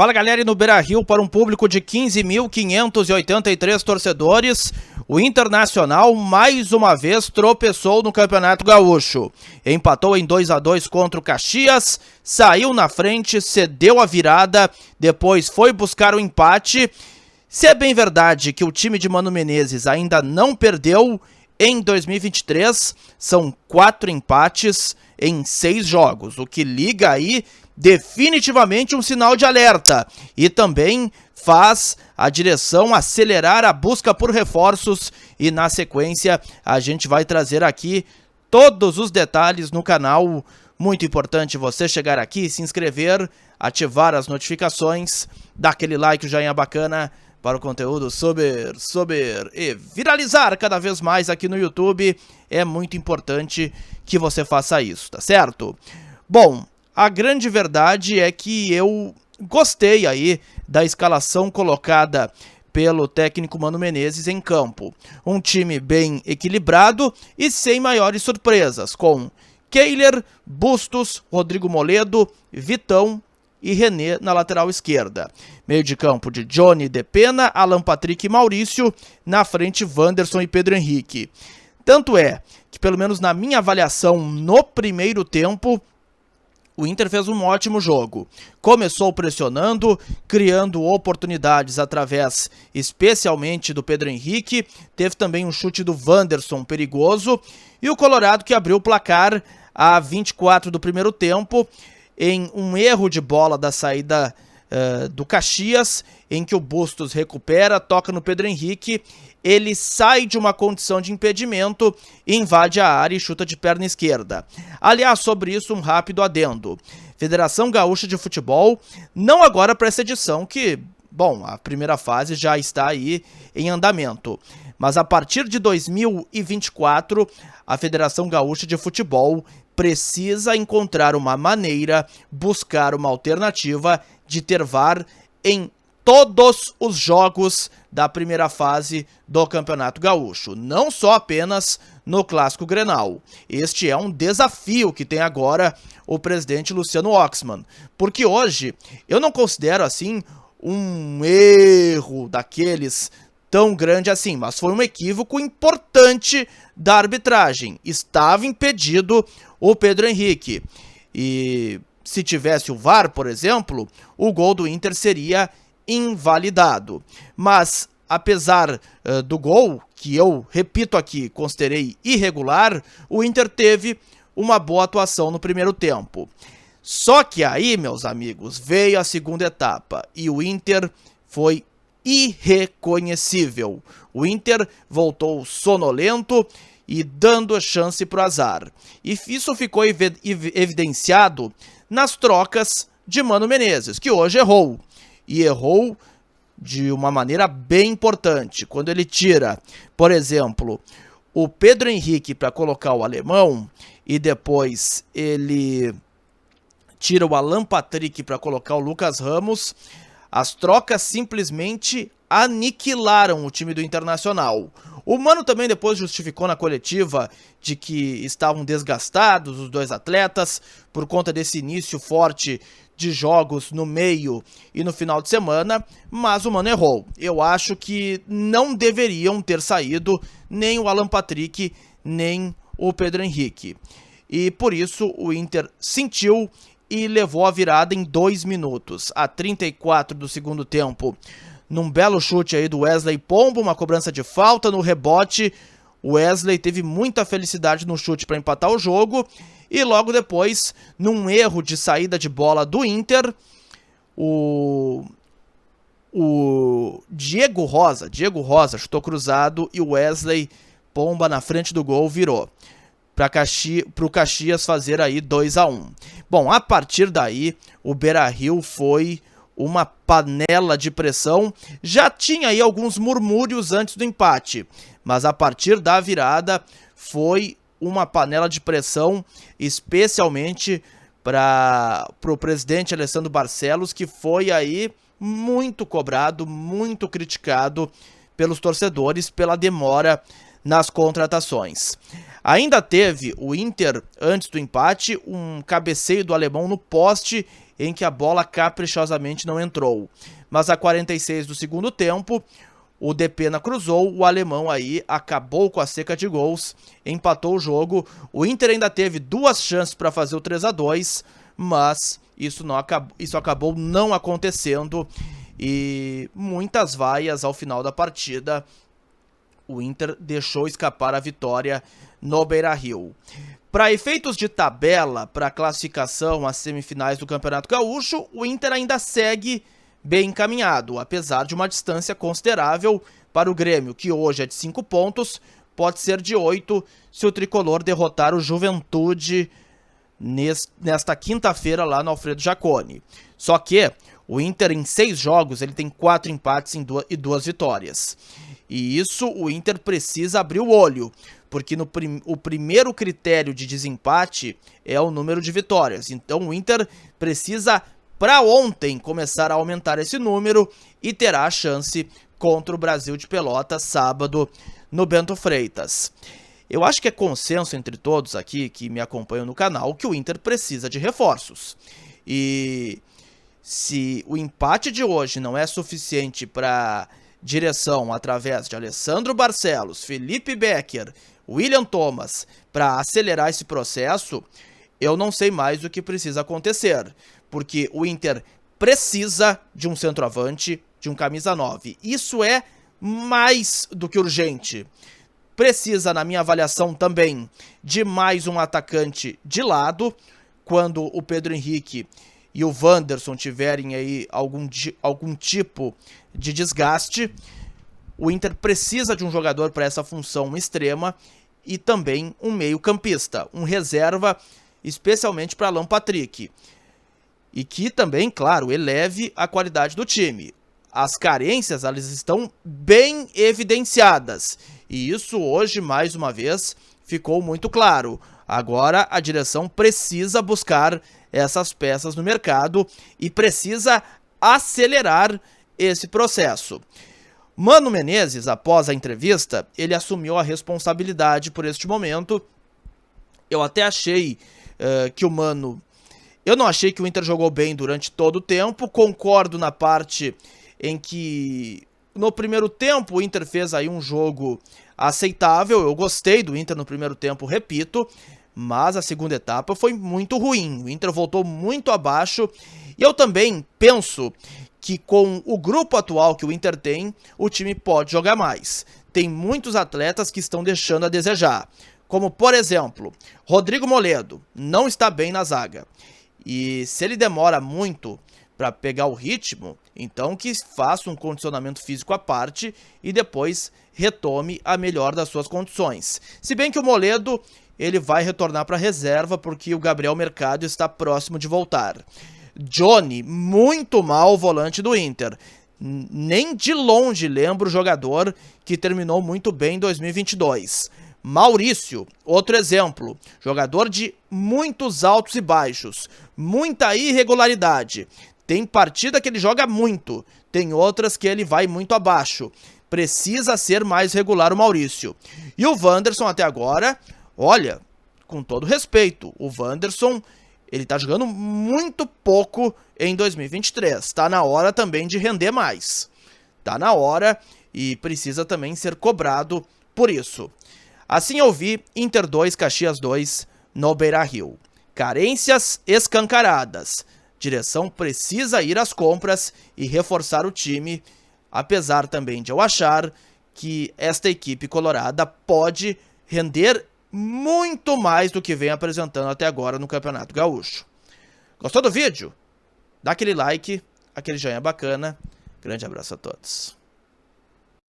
Fala galera, e no Beira-Rio, para um público de 15.583 torcedores, o Internacional mais uma vez tropeçou no Campeonato Gaúcho. Empatou em 2-2 contra o Caxias, saiu na frente, cedeu a virada, depois foi buscar o empate. Se é bem verdade que o time de Mano Menezes ainda não perdeu, em 2023 são 4 empates em 6 jogos, o que liga aí definitivamente um sinal de alerta e também faz a direção acelerar a busca por reforços, e na sequência a gente vai trazer aqui todos os detalhes no canal. Muito importante você chegar aqui, se inscrever, ativar as notificações, dar aquele like, o joinha bacana para o conteúdo subir e viralizar cada vez mais aqui no YouTube. É muito importante que você faça isso, tá certo? Bom, a grande verdade é que eu gostei aí da escalação colocada pelo técnico Mano Menezes em campo. Um time bem equilibrado e sem maiores surpresas, com Kehler, Bustos, Rodrigo Moledo, Vitão e René na lateral esquerda. Meio de campo de Johnny, Depena, Alan Patrick e Maurício, na frente Wanderson e Pedro Henrique. Tanto é que, pelo menos na minha avaliação no primeiro tempo, o Inter fez um ótimo jogo. Começou pressionando, criando oportunidades através, especialmente do Pedro Henrique. Teve também um chute do Wanderson perigoso. E o Colorado que abriu o placar a 24 do primeiro tempo, em um erro de bola da saída do Caxias, em que o Bustos recupera, toca no Pedro Henrique, ele sai de uma condição de impedimento, invade a área e chuta de perna esquerda. Aliás, sobre isso um rápido adendo. Federação Gaúcha de Futebol, não agora para essa edição, que, bom, a primeira fase já está aí em andamento, mas a partir de 2024, a Federação Gaúcha de Futebol precisa encontrar uma maneira, buscar uma alternativa de ter VAR em todos os jogos da primeira fase do Campeonato Gaúcho, não só apenas no Clássico Grenal. Este é um desafio que tem agora o presidente Luciano Oxman, porque hoje eu não considero assim um erro daqueles tão grande assim, mas foi um equívoco importante da arbitragem. Estava impedido o Pedro Henrique, e se tivesse o VAR, por exemplo, o gol do Inter seria invalidado. Mas, apesar do gol, que eu, repito aqui, considerei irregular, o Inter teve uma boa atuação no primeiro tempo. Só que aí, meus amigos, veio a segunda etapa e o Inter foi irreconhecível. O Inter voltou sonolento e dando a chance para o azar. E isso ficou evidenciado nas trocas de Mano Menezes, que hoje errou. E errou de uma maneira bem importante. Quando ele tira, por exemplo, o Pedro Henrique para colocar o alemão, e depois ele tira o Alan Patrick para colocar o Lucas Ramos, as trocas simplesmente aniquilaram o time do Internacional. O Mano também depois justificou na coletiva de que estavam desgastados os dois atletas por conta desse início forte de jogos no meio e no final de semana, mas o Mano errou. Eu acho que não deveriam ter saído nem o Alan Patrick, nem o Pedro Henrique. E por isso o Inter sentiu e levou a virada em 2 minutos. A 34 do segundo tempo, num belo chute aí do Wesley Pombo, uma cobrança de falta no rebote. O Wesley teve muita felicidade no chute para empatar o jogo. E logo depois, num erro de saída de bola do Inter, o Diego Rosa chutou cruzado e o Wesley Pomba na frente do gol virou para o Caxias fazer aí 2-1. Bom, a partir daí, o Beira-Rio foi uma panela de pressão. Já tinha aí alguns murmúrios antes do empate, mas a partir da virada foi uma panela de pressão, especialmente para o presidente Alessandro Barcelos, que foi aí muito cobrado, muito criticado pelos torcedores pela demora nas contratações. Ainda teve o Inter, antes do empate, um cabeceio do alemão no poste, em que a bola caprichosamente não entrou. Mas a 46 do segundo tempo, o Depena cruzou, o alemão aí acabou com a seca de gols, empatou o jogo. O Inter ainda teve 2 chances para fazer o 3-2, mas isso acabou não acontecendo e muitas vaias ao final da partida. O Inter deixou escapar a vitória no Beira-Rio. Para efeitos de tabela, para a classificação às semifinais do Campeonato Gaúcho, o Inter ainda segue bem encaminhado, apesar de uma distância considerável para o Grêmio, que hoje é de 5 pontos, pode ser de 8 se o tricolor derrotar o Juventude nesta quinta-feira lá no Alfredo Jaconi. Só que o Inter em 6 jogos ele tem 4 empates e 2 vitórias. E isso o Inter precisa abrir o olho, porque o primeiro critério de desempate é o número de vitórias. Então o Inter precisa, para ontem, começar a aumentar esse número e terá a chance contra o Brasil de Pelotas, sábado, no Bento Freitas. Eu acho que é consenso entre todos aqui que me acompanham no canal que o Inter precisa de reforços. E se o empate de hoje não é suficiente para direção através de Alessandro Barcelos, Felipe Becker, William Thomas, para acelerar esse processo, eu não sei mais o que precisa acontecer, porque o Inter precisa de um centroavante, de um camisa 9. Isso é mais do que urgente. Precisa, na minha avaliação também, de mais um atacante de lado, quando o Pedro Henrique e o Wanderson tiverem aí algum tipo de desgaste. O Inter precisa de um jogador para essa função extrema e também um meio-campista, um reserva, especialmente para Alan Patrick. E que também, claro, eleve a qualidade do time. As carências, elas estão bem evidenciadas. E isso hoje, mais uma vez, ficou muito claro. Agora a direção precisa buscar essas peças no mercado e precisa acelerar esse processo. Mano Menezes, após a entrevista, ele assumiu a responsabilidade por este momento. Eu até achei que o Mano... Eu não achei que o Inter jogou bem durante todo o tempo. Concordo na parte em que no primeiro tempo o Inter fez aí um jogo aceitável. Eu gostei do Inter no primeiro tempo, repito. Mas a segunda etapa foi muito ruim. O Inter voltou muito abaixo. E eu também penso que com o grupo atual que o Inter tem, o time pode jogar mais. Tem muitos atletas que estão deixando a desejar. Como, por exemplo, Rodrigo Moledo não está bem na zaga. E se ele demora muito para pegar o ritmo, então que faça um condicionamento físico à parte e depois retome a melhor das suas condições. Se bem que o Moledo ele vai retornar para a reserva porque o Gabriel Mercado está próximo de voltar. Johnny, muito mal o volante do Inter. Nem de longe lembro o jogador que terminou muito bem em 2022. Maurício, outro exemplo, jogador de muitos altos e baixos, muita irregularidade. Tem partida que ele joga muito, tem outras que ele vai muito abaixo. Precisa ser mais regular o Maurício. E o Wanderson até agora, olha, com todo respeito, o Wanderson, ele tá jogando muito pouco em 2023. Tá na hora também de render mais. Tá na hora e precisa também ser cobrado por isso. Assim eu vi Inter 2, Caxias 2 no Beira-Rio. Carências escancaradas. Direção precisa ir às compras e reforçar o time, apesar também de eu achar que esta equipe colorada pode render muito mais do que vem apresentando até agora no Campeonato Gaúcho. Gostou do vídeo? Dá aquele like, aquele joinha bacana. Grande abraço a todos.